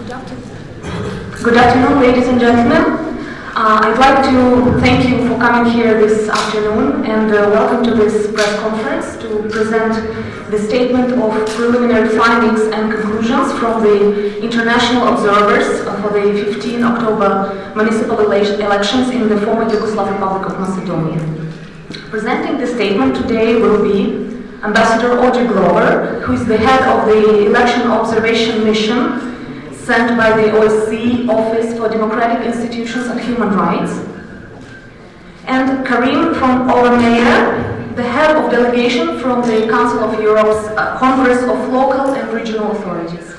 Good afternoon, ladies and gentlemen. I'd like to thank you for coming here this afternoon and welcome to this press conference to present the statement of preliminary findings and conclusions from the international observers for the 15 October municipal elections in the former Yugoslav Republic of Macedonia. Presenting the statement today will be Ambassador Ođe Glover, who is the head of the election observation mission sent by the OSCE Office for Democratic Institutions and Human Rights, and Karim from Oromia, the head of delegation from the Council of Europe's Congress of Local and Regional Authorities.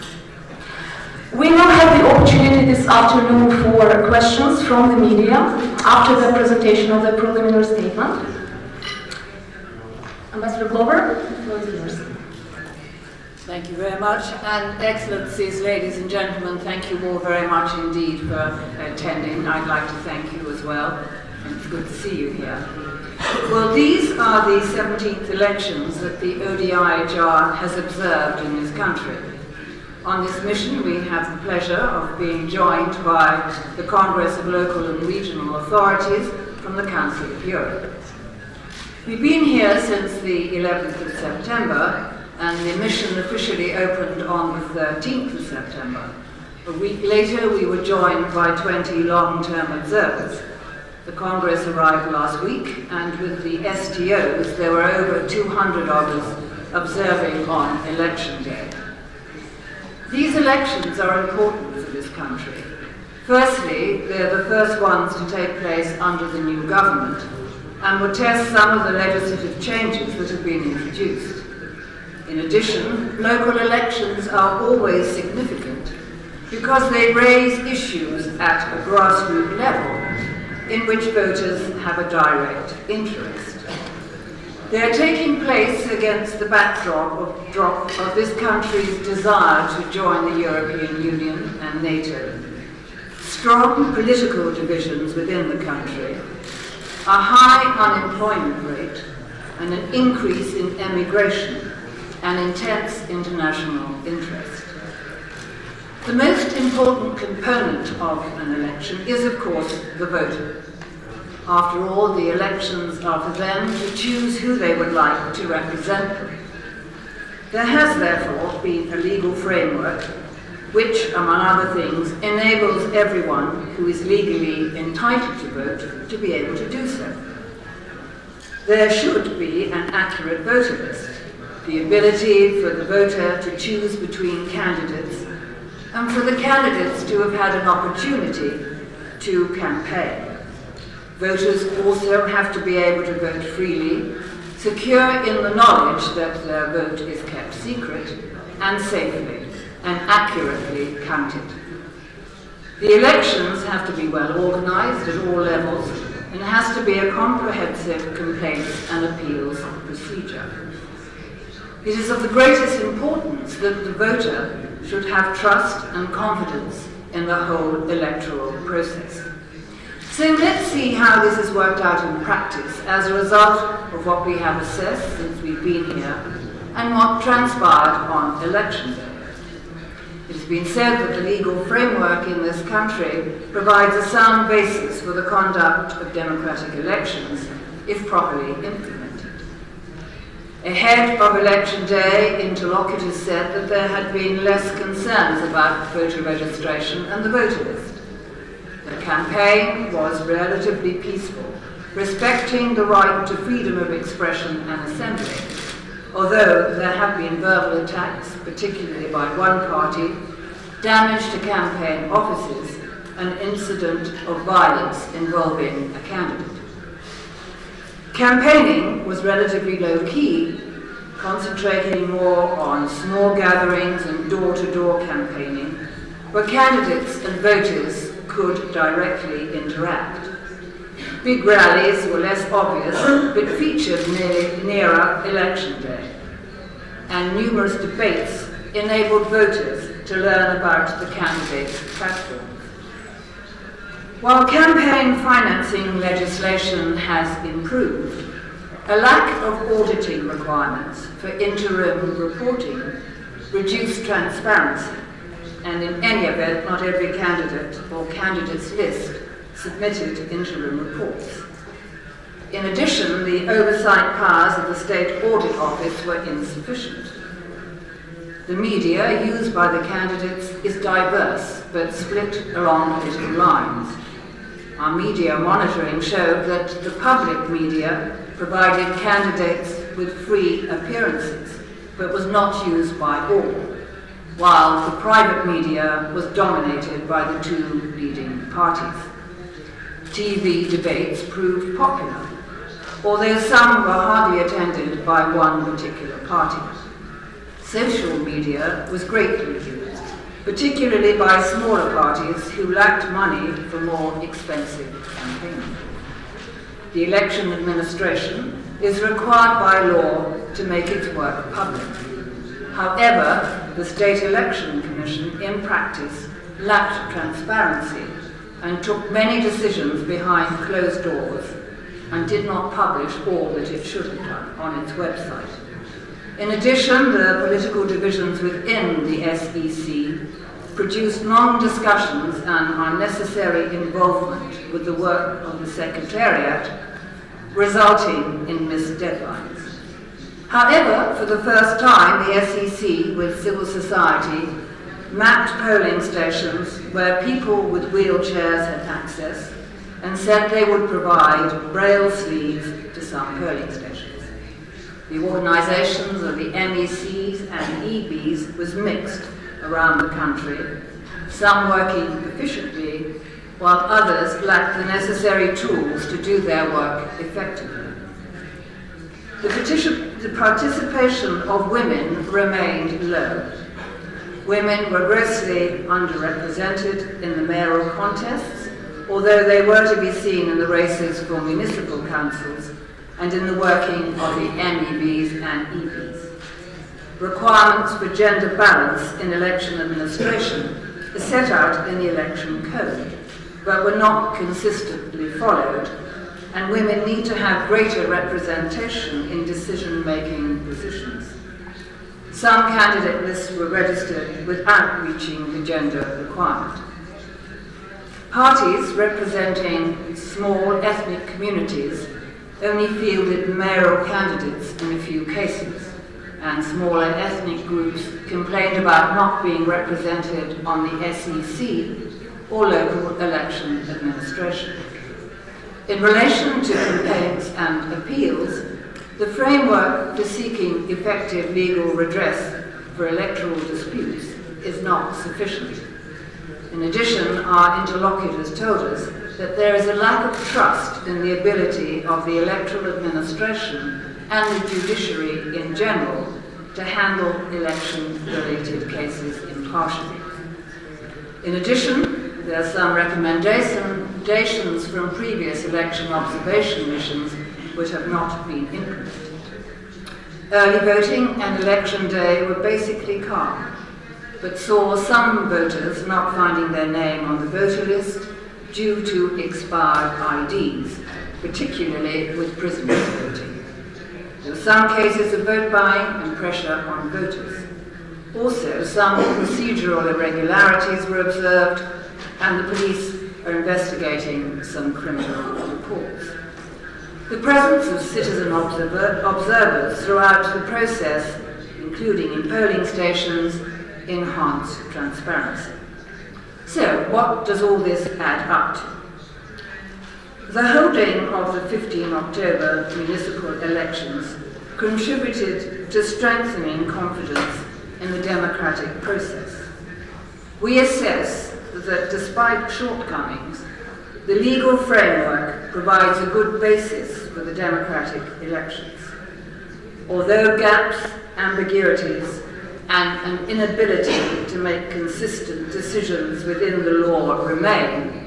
We will have the opportunity this afternoon for questions from the media after the presentation of the preliminary statement. Ambassador Glover, the floor is yours. Thank you very much, and Excellencies, ladies and gentlemen, thank you all very much indeed for attending. I'd like to thank you as well, and it's good to see you here. Well, these are the 17th elections that the ODIHR has observed in this country. On this mission, we have the pleasure of being joined by the Congress of Local and Regional Authorities from the Council of Europe. We've been here since the 11th of September, and the mission officially opened on the 13th of September. A week later, we were joined by 20 long-term observers. The Congress arrived last week, and with the STOs, there were over 200 of us observing on election day. These elections are important for this country. Firstly, they're the first ones to take place under the new government, and will test some of the legislative changes that have been introduced. In addition, local elections are always significant because they raise issues at a grassroots level in which voters have a direct interest. They are taking place against the backdrop of this country's desire to join the European Union and NATO, strong political divisions within the country, a high unemployment rate, and an increase in emigration, and intense international interest. The most important component of an election is, of course, the voter. After all, the elections are for them to choose who they would like to represent them. There has therefore been a legal framework which, among other things, enables everyone who is legally entitled to vote to be able to do so. There should be an accurate voter list, the ability for the voter to choose between candidates, and for the candidates to have had an opportunity to campaign. Voters also have to be able to vote freely, secure in the knowledge that their vote is kept secret, and safely and accurately counted. The elections have to be well organized at all levels, and has to be a comprehensive complaints and appeals procedure. It is of the greatest importance that the voter should have trust and confidence in the whole electoral process. So let's see how this has worked out in practice as a result of what we have assessed since we've been here and what transpired on election day. It has been said that the legal framework in this country provides a sound basis for the conduct of democratic elections if properly implemented. Ahead of election day, interlocutors said that there had been less concerns about voter registration and the voter list. The campaign was relatively peaceful, respecting the right to freedom of expression and assembly, although there have been verbal attacks, particularly by one party, damage to campaign offices, an incident of violence involving a candidate. Campaigning was relatively low-key, concentrating more on small gatherings and door-to-door campaigning, where candidates and voters could directly interact. Big rallies were less obvious, but featured nearer election day, and numerous debates enabled voters to learn about the candidates' platforms. While campaign financing legislation has improved, a lack of auditing requirements for interim reporting reduced transparency and in any event, not every candidate or candidates list submitted interim reports. In addition, the oversight powers of the State Audit Office were insufficient. The media used by the candidates is diverse, but split along political lines. Our media monitoring showed that the public media provided candidates with free appearances, but was not used by all, while the private media was dominated by the two leading parties. TV debates proved popular, although some were hardly attended by one particular party. Social media was greatly used, particularly by smaller parties who lacked money for more expensive campaigns. The election administration is required by law to make its work public. However, the State Election Commission, in practice, lacked transparency and took many decisions behind closed doors and did not publish all that it should have done on its website. In addition, the political divisions within the SEC produced long discussions and unnecessary involvement with the work of the Secretariat, resulting in missed deadlines. However, for the first time, the SEC, with civil society, mapped polling stations where people with wheelchairs had access and said they would provide braille sleeves to some polling stations. The organisations of the MECs and EBs was mixed around the country, some working efficiently, while others lacked the necessary tools to do their work effectively. The participation of women remained low. Women were grossly underrepresented in the mayoral contests, although they were to be seen in the races for municipal councils and in the working of the MEBs and EBs. Requirements for gender balance in election administration are set out in the election code, but were not consistently followed, and women need to have greater representation in decision-making positions. Some candidate lists were registered without reaching the gender requirement. Parties representing small ethnic communities only fielded mayoral candidates in a few cases, and smaller ethnic groups complained about not being represented on the SEC or local election administration. In relation to complaints and appeals, the framework for seeking effective legal redress for electoral disputes is not sufficient. In addition, our interlocutors told us that there is a lack of trust in the ability of the electoral administration and the judiciary in general to handle election-related cases impartially. In addition, there are some recommendations from previous election observation missions which have not been implemented. Early voting and election day were basically calm, but saw some voters not finding their name on the voter list due to expired IDs, particularly with prisoners voting. There were some cases of vote buying and pressure on voters. Also, some procedural irregularities were observed, and the police are investigating some criminal reports. The presence of citizen observers throughout the process, including in polling stations, enhanced transparency. So, what does all this add up to? The holding of the 15 October municipal elections contributed to strengthening confidence in the democratic process. We assess that despite shortcomings, the legal framework provides a good basis for the democratic elections. Although gaps, ambiguities, and an inability to make consistent decisions within the law remain,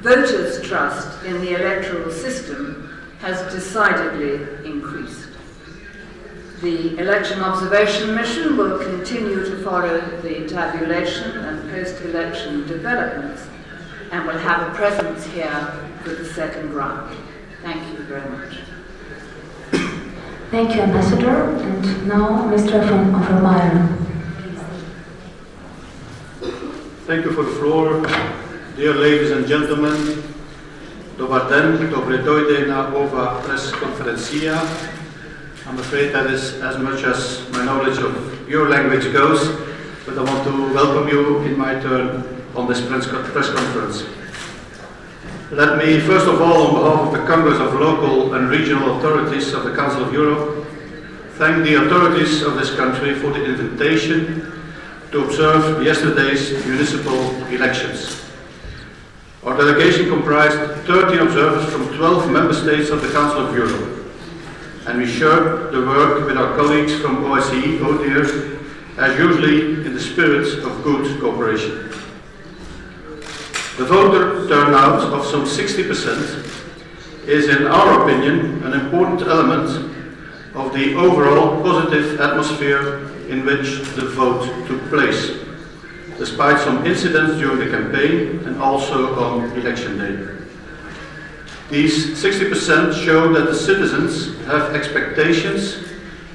voters' trust in the electoral system has decidedly increased. The Election Observation Mission will continue to follow the tabulation and post-election developments and will have a presence here for the second round. Thank you very much. Thank you, Ambassador. And now, Mr. von Overmeyer. Thank you for the floor. Dear ladies and gentlemen, dobar den, dobre dojde na ova press conferencia. I'm afraid that is as much as my knowledge of your language goes, but I want to welcome you in my turn on this press conference. Let me first of all, on behalf of the Congress of Local and Regional Authorities of the Council of Europe, thank the authorities of this country for the invitation to observe yesterday's municipal elections. Our delegation comprised 30 observers from 12 member states of the Council of Europe, and we shared the work with our colleagues from OSCE, ODIHR, as usually in the spirit of good cooperation. The voter turnout of some 60% is, in our opinion, an important element of the overall positive atmosphere in which the vote took place, despite some incidents during the campaign and also on election day. These 60% show that the citizens have expectations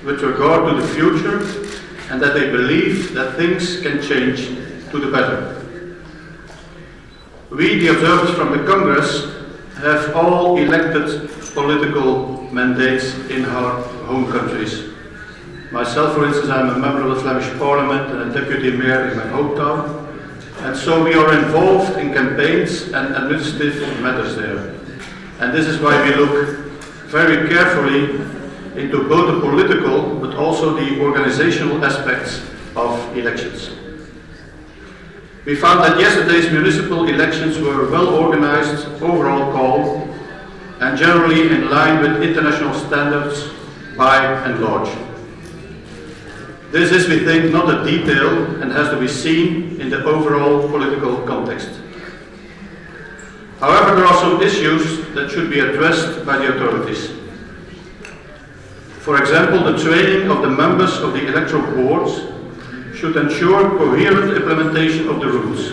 with regard to the future and that they believe that things can change to the better. We, the observers from the Congress, have all elected political mandates in our home countries. Myself, for instance, I'm a member of the Flemish Parliament and a deputy mayor in my hometown, and so we are involved in campaigns and administrative matters there. And this is why we look very carefully into both the political but also the organizational aspects of elections. We found that yesterday's municipal elections were well organized, overall calm, and generally in line with international standards by and large. This is, we think, not a detail and has to be seen in the overall political context. However, there are some issues that should be addressed by the authorities. For example, the training of the members of the electoral boards should ensure coherent implementation of the rules,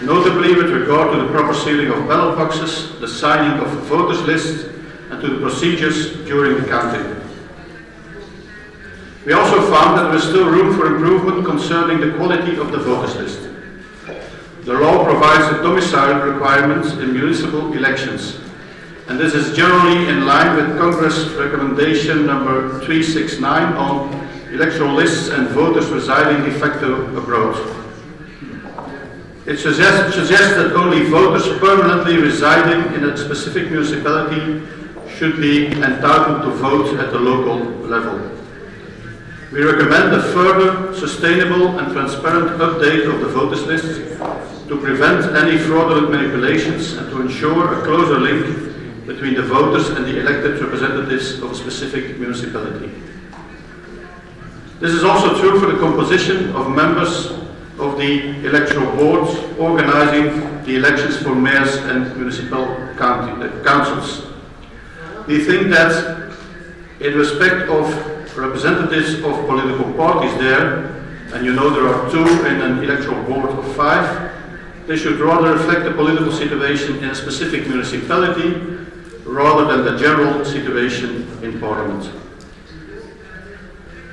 notably with regard to the proper sealing of ballot boxes, the signing of voters' lists, and to the procedures during the counting. We also found that there is still room for improvement concerning the quality of the voters' list. The law provides a domicile requirement in municipal elections, and this is generally in line with Congress recommendation number 369 on electoral lists and voters residing de facto abroad. It suggests that only voters permanently residing in a specific municipality should be entitled to vote at the local level. We recommend a further sustainable and transparent update of the voters list to prevent any fraudulent manipulations and to ensure a closer link between the voters and the elected representatives of a specific municipality. This is also true for the composition of members of the electoral boards organizing the elections for mayors and municipal councils. We think that in respect of representatives of political parties there, and you know there are 2 in an electoral board of 5, they should rather reflect the political situation in a specific municipality rather than the general situation in Parliament.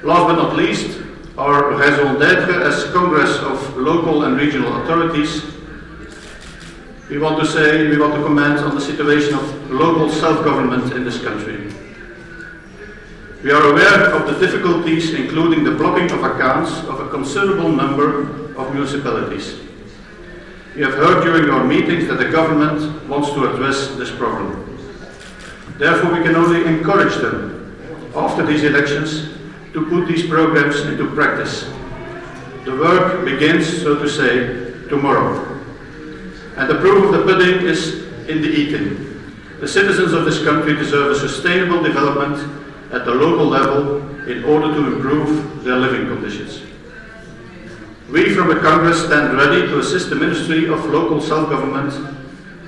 Last but not least, our raison d'être as Congress of Local and Regional Authorities, we want to comment on the situation of local self-government in this country. We are aware of the difficulties, including the blocking of accounts of a considerable number of municipalities. We have heard during our meetings that the government wants to address this problem. Therefore, we can only encourage them, after these elections, to put these programs into practice. The work begins, so to say, tomorrow. And the proof of the pudding is in the eating. The citizens of this country deserve a sustainable development at the local level in order to improve their living conditions. We from the Congress stand ready to assist the Ministry of Local Self-Government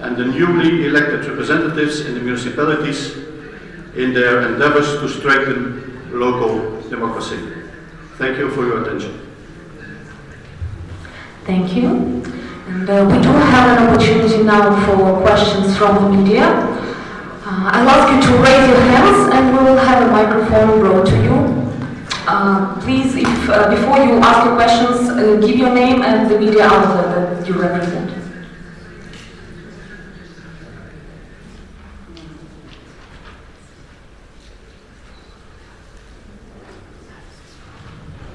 and the newly elected representatives in the municipalities in their endeavors to strengthen local democracy. Thank you for your attention. Thank you. And we do have an opportunity now for questions from the media. I'll ask you to raise your hands and we will have a microphone brought to you. Please, if before you ask your questions, give your name and the media outlet that you represent.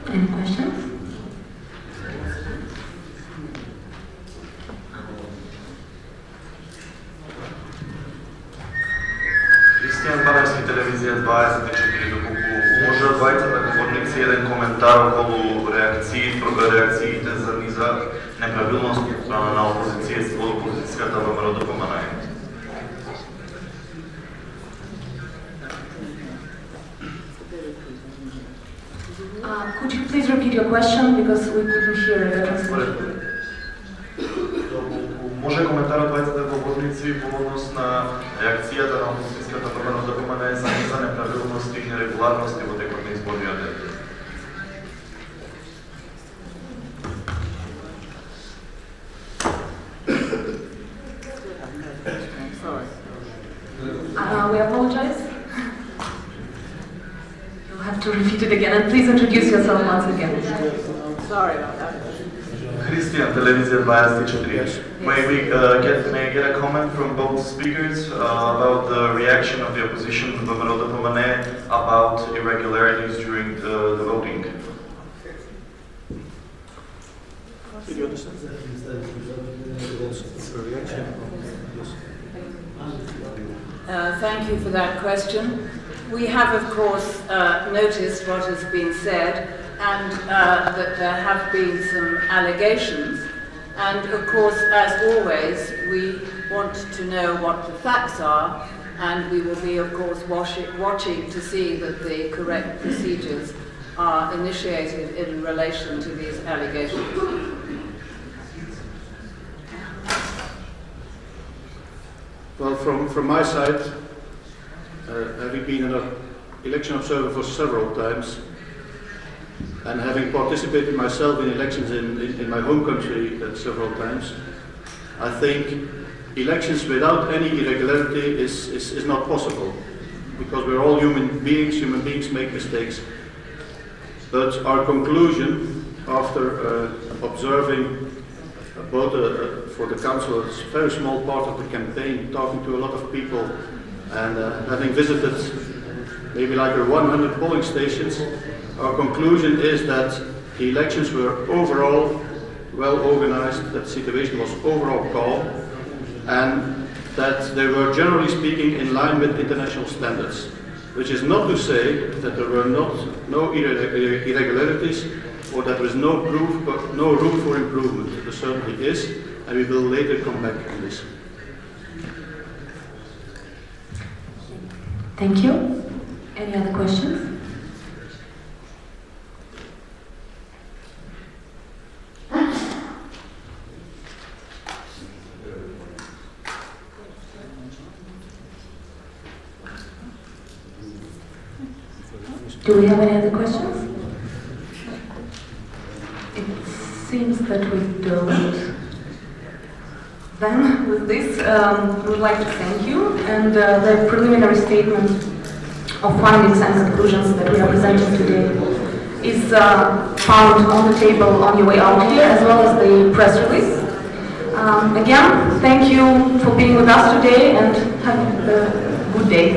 Any questions? Християн Баневски, телевизија 24 до колку може двајцата говорници еден коментар околу реакциите за низа неправилност од страна на опозицијската ВМРО ДПМН. Could you please repeat your question because we couldn't hear the translation? Може коментарот двајцата говорници по однос на реакцијата на опозицијската ВМРО ДПМН за низа неправилности и нерегуларности во текот на изборниот ден. We apologize. You'll have to repeat it again and please introduce yourself once again. Sorry about that. Christian, Television 24. May I get a comment from both speakers about the reaction of the opposition, ВМРО ДПМН, about irregularities during the voting? Did you understand? Thank you for that question. We have, of course, noticed what has been said and that there have been some allegations. And, of course, as always, we want to know what the facts are, and we will be, of course, watching to see that the correct procedures are initiated in relation to these allegations. Well, from my side, having been an election observer for several times, and having participated myself in elections in my home country several times, I think elections without any irregularity is not possible, because we're all human beings make mistakes. But our conclusion, after observing both for the council, a very small part of the campaign, talking to a lot of people, and having visited maybe like 100 polling stations, our conclusion is that the elections were overall well organized, that the situation was overall calm, and that they were generally speaking in line with international standards. Which is not to say that there were no irregularities or that there is no room for improvement. There certainly is, and we will later come back on this. Thank you. Any other questions? Do we have any other questions? It seems that we don't. Then, with this, we would like to thank you, and the preliminary statement of findings and conclusions that we are presenting today is found on the table on your way out here, as well as the press release. Again, thank you for being with us today, and have a good day.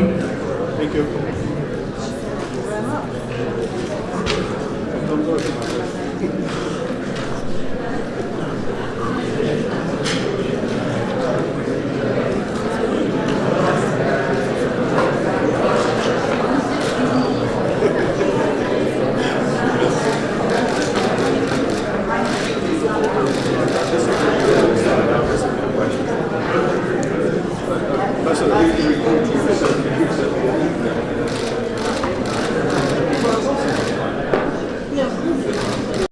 Thank you. That's a